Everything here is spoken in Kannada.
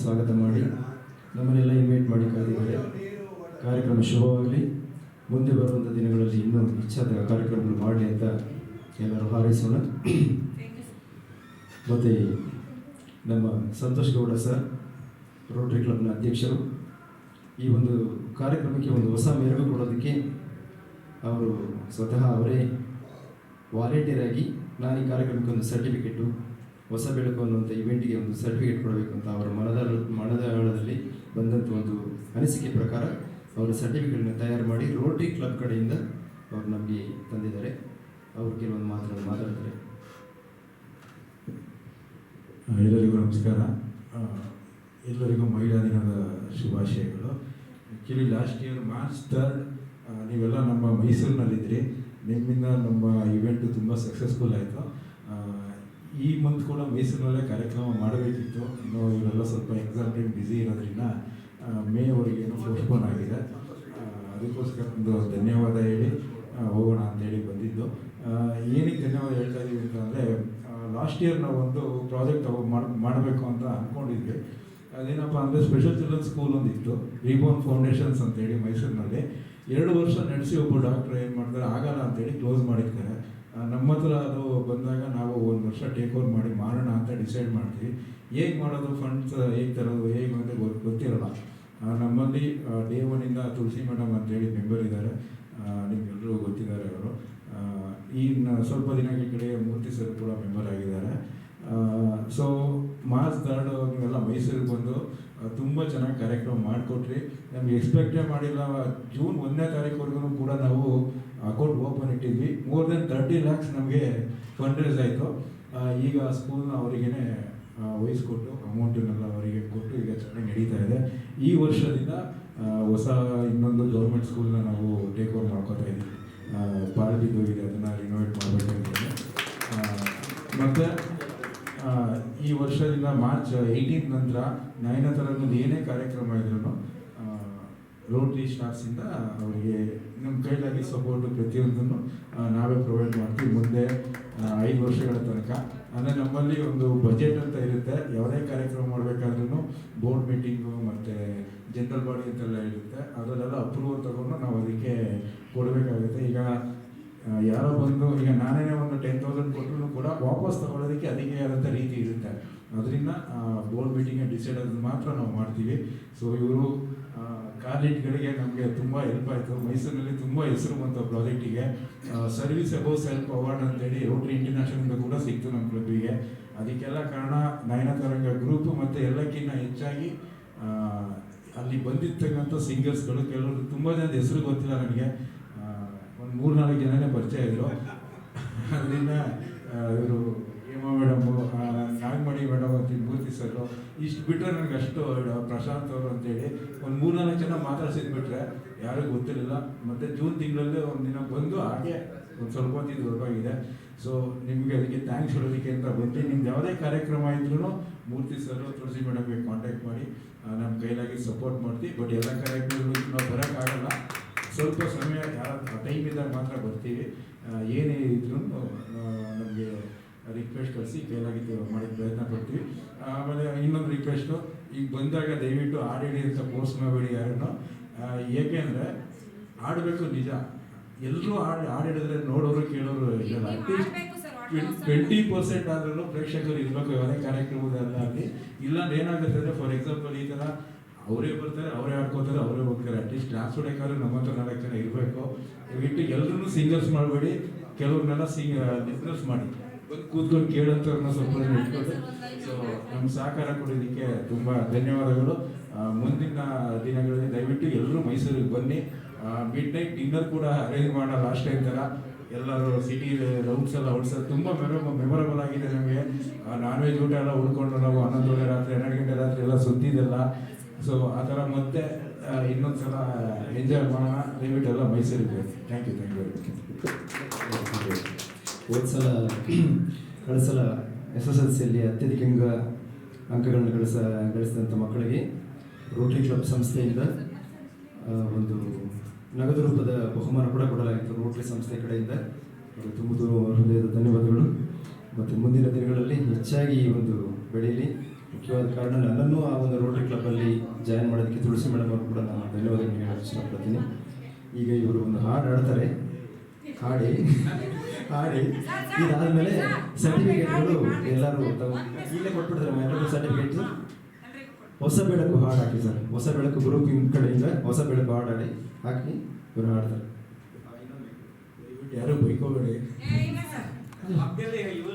ಸ್ವಾಗತ ಮಾಡಿ ನಮ್ಮನ್ನೆಲ್ಲ ಇನ್ವೈಟ್ ಮಾಡಿ ಕರೆದಿದ್ದಾರೆ. ಕಾರ್ಯಕ್ರಮ ಶುಭವಾಗಲಿ. ಮುಂದೆ ಬರುವಂಥ ದಿನಗಳಲ್ಲಿ ಇನ್ನೂ ಹೆಚ್ಚಾದ ಕಾರ್ಯಕ್ರಮಗಳು ಮಾಡಲಿ ಅಂತ ಎಲ್ಲರೂ ಹಾರೈಸೋಣ. ಮತ್ತು ನಮ್ಮ ಸಂತೋಷ್ ಗೌಡ ಸರ್, ರೋಟರಿ ಕ್ಲಬ್ನ ಅಧ್ಯಕ್ಷರು, ಈ ಒಂದು ಕಾರ್ಯಕ್ರಮಕ್ಕೆ ಒಂದು ಹೊಸ ಮೆರುಗು ಕೊಡೋದಕ್ಕೆ ಅವರು ಸ್ವತಃ ಅವರೇ ವಾಲಂಟಿಯರ್ ಆಗಿ ನಾನು ಈ ಕಾರ್ಯಕ್ರಮಕ್ಕೆ ಒಂದು ಸರ್ಟಿಫಿಕೇಟು, ಹೊಸ ಬೆಳಕು ಅನ್ನುವಂಥ ಇವೆಂಟಿಗೆ ಒಂದು ಸರ್ಟಿಫಿಕೇಟ್ ಕೊಡಬೇಕು ಅಂತ ಅವರ ಮನದಾಳದಲ್ಲಿ ಬಂದಂಥ ಒಂದು ಅನಿಸಿಕೆ ಪ್ರಕಾರ ಅವರು ಸರ್ಟಿಫಿಕೇಟ್ನ ತಯಾರು ಮಾಡಿ ರೋಟರಿ ಕ್ಲಬ್ ಕಡೆಯಿಂದ ಅವರು ನಮಗೆ ತಂದಿದ್ದಾರೆ. ಅವರು ಕೆಲವೊಂದು ಮಾತಾಡ್ತಾರೆ. ಎಲ್ಲರಿಗೂ ನಮಸ್ಕಾರ. ಎಲ್ಲರಿಗೂ ಮಹಿಳಾ ದಿನದ ಶುಭಾಶಯಗಳು. ಆ್ಯಕ್ಚುಲಿ ಲಾಸ್ಟ್ ಇಯರ್ ಮಾರ್ಚ್ 3 ನೀವೆಲ್ಲ ನಮ್ಮ ಮೈಸೂರಿನಲ್ಲಿದ್ದಿರಿ. ನಿಮ್ಮಿಂದ ನಮ್ಮ ಇವೆಂಟು ತುಂಬ ಸಕ್ಸಸ್ಫುಲ್ ಆಯಿತು. ಈ ಮಂತ್ ಕೂಡ ಮೈಸೂರಿನಲ್ಲೇ ಕಾರ್ಯಕ್ರಮ ಮಾಡಬೇಕಿತ್ತು. ಇನ್ನು ಇವರೆಲ್ಲ ಸ್ವಲ್ಪ ಎಕ್ಸಾಮ್ ಟೈಮ್ ಬ್ಯುಸಿ ಇರೋದ್ರಿಂದ ಮೇವರೆಗೆ ಏನೋ ಪೋಸ್ಟ್ಪೋನ್ ಆಗಿದೆ. ಅದಕ್ಕೋಸ್ಕರ ಒಂದು ಧನ್ಯವಾದ ಹೇಳಿ ಹೋಗೋಣ ಅಂತೇಳಿ ಬಂದಿದ್ದು. ಏನಕ್ಕೆ ಧನ್ಯವಾದ ಹೇಳ್ತಾ ಇದ್ದೀವಿ ಅಂತಂದರೆ, ಲಾಸ್ಟ್ ಇಯರ್ ನಾವು ಒಂದು ಪ್ರಾಜೆಕ್ಟ್ ಮಾಡಬೇಕು ಅಂತ ಅಂದ್ಕೊಂಡಿದ್ವಿ. ಅದೇನಪ್ಪ ಅಂದರೆ ಸ್ಪೆಷಲ್ ಚಿಲ್ಡ್ರನ್ಸ್ ಸ್ಕೂಲ್ ಒಂದಿತ್ತು, ರೀಬೋರ್ನ್ ಫೌಂಡೇಶನ್ಸ್ ಅಂತೇಳಿ ಮೈಸೂರಿನಲ್ಲಿ. 2 ವರ್ಷ ನಡೆಸಿ ಒಬ್ಬ ಡಾಕ್ಟ್ರು ಏನು ಮಾಡ್ತಾರೆ, ಆಗಲ್ಲ ಅಂತೇಳಿ ಕ್ಲೋಸ್ ಮಾಡಿರ್ತಾರೆ. ನಮ್ಮ ಹತ್ರ ಅದು ಬಂದಾಗ ನಾವು 1 ವರ್ಷ ಟೇಕ್ ಓವರ್ ಮಾಡಿ ಮಾಡೋಣ ಅಂತ ಡಿಸೈಡ್ ಮಾಡ್ತೀವಿ. ಹೇಗೆ ಮಾಡೋದು, ಫಂಡ್ಸ್ ಹೇಗೆ ತರೋದು, ಹೇಗೆ ಅಂತ ಗೊತ್ತಿರೋಲ್ಲ. ನಮ್ಮಲ್ಲಿ ಡೇ 1ಇಂದ ತುಳಸಿ ಮೇಡಮ್ ಅಂತೇಳಿ ಮೆಂಬರ್ ಇದ್ದಾರೆ, ನಿಮ್ಗೆಲ್ಲರೂ ಗೊತ್ತಿದ್ದಾರೆ ಅವರು. ಇನ್ನು ಸ್ವಲ್ಪ ದಿನಗಳ ಕಡೆ ಮೂರ್ತಿ ಸರ್ ಕೂಡ ಮೆಂಬರ್ ಆಗಿದ್ದಾರೆ. ಸೊ ಮಾರ್ಚ್ 3 ನೀವೆಲ್ಲ ಮೈಸೂರಿಗೆ ಬಂದು ತುಂಬ ಚೆನ್ನಾಗಿ ಕಾರ್ಯಕ್ರಮ ಮಾಡಿಕೊಟ್ರಿ. ನಮ್ಗೆ ಎಕ್ಸ್ಪೆಕ್ಟೇ ಮಾಡಿಲ್ಲ. ಜೂನ್ 1ನೇ ತಾರೀಕುವರೆಗೂ ಕೂಡ ನಾವು ಅಕೌಂಟ್ ಓಪನ್ ಇಟ್ಟಿದ್ವಿ. ಮೋರ್ ದೆನ್ 30 lakhs ನಮಗೆ ಫಂಡ್ ರೇಸ್ ಆಯಿತು. ಈಗ ಸ್ಕೂಲ್ನ ಅವರಿಗೇ ವಹಿಸ್ಕೊಟ್ಟು ಅಮೌಂಟನ್ನೆಲ್ಲ ಅವರಿಗೆ ಕೊಟ್ಟು ಈಗ ಚೆನ್ನಾಗಿ ನಡೀತಾ ಇದೆ. ಈ ವರ್ಷದಿಂದ ಹೊಸ ಇನ್ನೊಂದು ಗೌರ್ಮೆಂಟ್ ಸ್ಕೂಲ್ನ ನಾವು ಟೇಕ್ ಓವರ್ ಮಾಡ್ಕೋತಾ ಇದ್ದೀವಿ. ಪಾರ್ಟಿಗೋಗಿದೆ, ಅದನ್ನು ರಿನೋವೇಟ್ ಮಾಡಬೇಕಾಗಿದೆ. ಮತ್ತು ಈ ವರ್ಷದಿಂದ ಮಾರ್ಚ್ 18 ನಂತರ 9ನೇ ತರಗತಿ ಏನೇ ಕಾರ್ಯಕ್ರಮ ಇದ್ರೂ ರೋಟರಿ ಸ್ಟಾಫ್ಸಿಂದ ಅವರಿಗೆ ನಮ್ಮ ಕೈಲಾಗಿ ಸಪೋರ್ಟು ಪ್ರತಿಯೊಂದನ್ನು ನಾವೇ ಪ್ರೊವೈಡ್ ಮಾಡ್ತೀವಿ ಮುಂದೆ 5 ವರ್ಷಗಳ ತನಕ. ಅಂದರೆ ನಮ್ಮಲ್ಲಿ ಒಂದು ಬಜೆಟ್ ಅಂತ ಇರುತ್ತೆ. ಯಾವುದೇ ಕಾರ್ಯಕ್ರಮ ಮಾಡಬೇಕಾದ್ರೂ ಬೋರ್ಡ್ ಮೀಟಿಂಗು ಮತ್ತು ಜನರಲ್ ಬಾಡಿ ಅಂತೆಲ್ಲ ಇರುತ್ತೆ. ಅದರಲ್ಲೆಲ್ಲ ಅಪ್ರೂವಲ್ ತಗೊಂಡು ನಾವು ಅದಕ್ಕೆ ಕೊಡಬೇಕಾಗುತ್ತೆ. ಈಗ ಯಾರೋ ಬಂದು ಈಗ ನಾನೇ ಒಂದು 10,000 ಕೊಟ್ಟರು ಕೂಡ ವಾಪಸ್ ತಗೊಳ್ಳೋದಕ್ಕೆ ಅದಕ್ಕೆ ಆದಂಥ ರೀತಿ ಇರುತ್ತೆ. ಅದರಿಂದ ಬೋರ್ಡ್ ಮೀಟಿಂಗ್ ಡಿಸೈಡ್ ಆಗೋದು ಮಾತ್ರ ನಾವು ಮಾಡ್ತೀವಿ. ಸೊ ಇವರು ಕಾರ್ಡಿಟ್ಗಳಿಗೆ ನಮಗೆ ತುಂಬ ಹೆಲ್ಪ್ ಆಯಿತು. ಮೈಸೂರಿನಲ್ಲಿ ತುಂಬ ಹೆಸರು ಬಂತು ಪ್ರಾಜೆಕ್ಟಿಗೆ. ಸರ್ವಿಸ್ ಅಬೌವ್ ಸೆಲ್ಫ್ ಅವಾರ್ಡ್ ಅಂತೇಳಿ ರೋಟರಿ ಇಂಟರ್ನ್ಯಾಷನಲ್ ಕೂಡ ಸಿಕ್ತು ನಮ್ಮ ಕ್ಲಬ್ಬಿಗೆ. ಅದಕ್ಕೆಲ್ಲ ಕಾರಣ ನಯನತಾರಂಗ ಗ್ರೂಪು ಮತ್ತು ಎಲ್ಲಕ್ಕಿಂತ ಹೆಚ್ಚಾಗಿ ಅಲ್ಲಿ ಬಂದಿರ್ತಕ್ಕಂಥ ಸಿಂಗರ್ಸ್ಗಳು. ಕೆಲವರು ತುಂಬ ಜನದ ಹೆಸರು ಗೊತ್ತಿಲ್ಲ ನನಗೆ, ಒಂದು 3-4 ಜನನೇ ಪರಿಚಯ ಇದ್ದರು. ಅದರಿಂದ ಇವರು ಹೇಮಾ ಮೇಡಮು, ನಾಗಮಣಿ ಮೇಡಮ್ ಅಂತ ಮೂರ್ತಿ ಸರ್, ಇಷ್ಟು ಬಿಟ್ಟರೆ ನನಗೆ ಅಷ್ಟು ಪ್ರಶಾಂತ್ ಅವರು ಅಂತೇಳಿ ಒಂದು 3-4 ಜನ ಮಾತಾಡ್ಸಿದ್ಬಿಟ್ರೆ ಯಾರಿಗೂ ಗೊತ್ತಿರಲಿಲ್ಲ. ಮತ್ತು ಜೂನ್ ತಿಂಗಳಲ್ಲೇ ಒಂದು ದಿನ ಬಂದು ಹಾಗೆ ಒಂದು ಸ್ವಲ್ಪ ಹೊತ್ತಿದ್ದು ಹೊರಗೋಗಿದೆ. ಸೊ ನಿಮಗೆ ಅದಕ್ಕೆ ಥ್ಯಾಂಕ್ಸ್ ಹೇಳೋದಕ್ಕೆ ಅಂತ ಬಂದು ನಿಮ್ದು ಯಾವುದೇ ಕಾರ್ಯಕ್ರಮ ಇದ್ರೂ ಮೂರ್ತಿ ಸರ್, ತುಳಸಿ ಮೇಡಮ್ಗೆ ಕಾಂಟ್ಯಾಕ್ಟ್ ಮಾಡಿ ನಮ್ಮ ಕೈಲಾಗಿ ಸಪೋರ್ಟ್ ಮಾಡ್ತೀವಿ. ಬಟ್ ಎಲ್ಲ ಕಾರ್ಯಕ್ರಮಗಳು ನಾವು ಬರೋಕ್ಕಾಗಲ್ಲ, ಸ್ವಲ್ಪ ಸಮಯ ಟೈಮ್ ಇದ್ದಾಗ ಮಾತ್ರ ಬರ್ತೀವಿ. ಏನೇ ಇದ್ರೂ ನಮಗೆ ರಿಕ್ವೆಸ್ಟ್ ಕಳಿಸಿ ಕೈಲಾಗಿ ಮಾಡೋಕ್ಕೆ ಪ್ರಯತ್ನ ಪಡ್ತೀವಿ. ಆಮೇಲೆ ಇನ್ನೊಂದು ರಿಕ್ವೆಸ್ಟು, ಈಗ ಬಂದಾಗ ದಯವಿಟ್ಟು ಹಾಡಿಡಿ ಅಂತ ಫೋರ್ಸ್ ಮಾಡಬೇಡಿ ಯಾರನ್ನು. ಏಕೆಂದರೆ ಆಡಬೇಕು ನಿಜ, ಎಲ್ಲರೂ ಹಾಡಿಡಿದ್ರೆ ನೋಡೋರು ಕೇಳೋರು ಇರಲ್ಲ. ಅಟ್ಲೀಸ್ಟ್ 20% ಆದ್ರೂ ಪ್ರೇಕ್ಷಕರು ಇರಬೇಕು ಯಾವುದೇ ಕಾರ್ಯಕ್ರಮದಲ್ಲಿ. ಇಲ್ಲಾಂದ್ರೆ ಏನಾಗುತ್ತೆ ಅಂದರೆ, ಫಾರ್ ಎಕ್ಸಾಂಪಲ್ ಈ ಥರ ಅವರೇ ಬರ್ತಾರೆ, ಅವರೇ ಆಡ್ಕೋತಾರೆ, ಅವರೇ ಹೋಗ್ತಾರೆ. ಅಟ್ಲೀಸ್ಟ್ ಡ್ಯಾನ್ಸ್ ಹೊಡೆಯೋಕ್ಕಾದ್ರೆ ನಮ್ಮ ಹತ್ರ 4 ಜನ ಇರಬೇಕು. ದಯವಿಟ್ಟು ಎಲ್ಲರೂ ಸಿಂಗರ್ಸ್ ಮಾಡಬೇಡಿ, ಕೆಲವ್ರನ್ನೆಲ್ಲ ಲಿಸ್ನರ್ಸ್ ಮಾಡಿ, ಬಂದು ಕೂತ್ಕೊಂಡು ಕೇಳೋಂಥವ್ರನ್ನ ಸ್ವಲ್ಪ ಇಟ್ಕೊಂಡು. ಸೊ ನಮ್ಮ ಸಹಕಾರ ಕೊಡೋದಕ್ಕೆ ತುಂಬ ಧನ್ಯವಾದಗಳು. ಮುಂದಿನ ದಿನಗಳಲ್ಲಿ ದಯವಿಟ್ಟು ಎಲ್ಲರೂ ಮೈಸೂರಿಗೆ ಬನ್ನಿ. ಮಿಡ್-ನೈಟ್ ಡಿನ್ನರ್ ಕೂಡ ಅರೇಂಜ್ ಮಾಡೋಣ ಲಾಸ್ಟ್ ಟೈಮ್ ಥರ. ಎಲ್ಲರೂ ಸಿಟಿ ರೌಂಡ್ಸ್ ಎಲ್ಲ ಹೊಡ್ಸೋದು ತುಂಬ ಮೆಮೊರಬಲ್ ಆಗಿದೆ ನಮಗೆ. ನಾನ್ ವೆಜ್ ಊಟ ಎಲ್ಲ ಉಳ್ಕೊಂಡು ನಾವು 11 ರಾತ್ರಿ 12 ಗಂಟೆ ರಾತ್ರಿ ಎಲ್ಲ ಸುದ್ದಿದೆಲ್ಲ. ಸೊ ಆ ಥರ ಮತ್ತೆ ಇನ್ನೊಂದು ಸಲ ಎಂಜಾಯ್ ಮಾಡೋಣ. ದಯವಿಟ್ಟು ಎಲ್ಲ ಮೈಸೂರಿಗೆ. ಥ್ಯಾಂಕ್ ಯು ಹೋದ್ಸಲ ಕಳೆದ SSLCಯಲ್ಲಿ ಅತ್ಯಧಿಕ ಅಂಕಗಳನ್ನು ಗಳಿಸಿದಂಥ ಮಕ್ಕಳಿಗೆ ರೋಟರಿ ಕ್ಲಬ್ ಸಂಸ್ಥೆಯಿಂದ ಒಂದು ನಗದು ರೂಪದ ಬಹುಮಾನ ಕೂಡ ಕೊಡಲಾಗಿತ್ತು ರೋಟರಿ ಸಂಸ್ಥೆ ಕಡೆಯಿಂದ. ತುಂಬ ಹೃದಯದ ಧನ್ಯವಾದಗಳು. ಮತ್ತು ಮುಂದಿನ ದಿನಗಳಲ್ಲಿ ಹೆಚ್ಚಾಗಿ ಈ ಒಂದು ಬೆಳೆಯಲಿ. ಮುಖ್ಯವಾದ ಕಾರಣ ನನ್ನನ್ನು ಆ ಒಂದು ರೋಟರಿ ಧನ್ಯವಾದಗಳನ್ನು ಹೇಳಕ್ಕೆ ಇಷ್ಟಪಡ್ತೀನಿ. ಈಗ ಇವರು ಒಂದು ಹಾಡು ಹಾಡ್ತಾರೆ, ಹಾಡಿ ಇದಾದಮೇಲೆ ಸರ್ಟಿಫಿಕೇಟ್ಗಳು ಎಲ್ಲರೂ ಈಗಲೇ ಕೊಟ್ಬಿಡ್ತಾರೆ. ಎಲ್ಲರಿಗೂ ಸರ್ಟಿಫಿಕೇಟ್ ಹೊಸ ಬೆಳಕು ಹಾಡು ಹಾಕಿ ಸರ್. ಹೊಸ ಬೆಳಕು ಗ್ರೂಪ್ ಕಡೆಯಿಂದ ಹೊಸ ಬೆಳಕು ಹಾಡು ಹಾಕಿ ಇವರು ಹಾಡ್ತಾರೆ. ಯಾರು ಬೈಕೋಬೇಡಿ.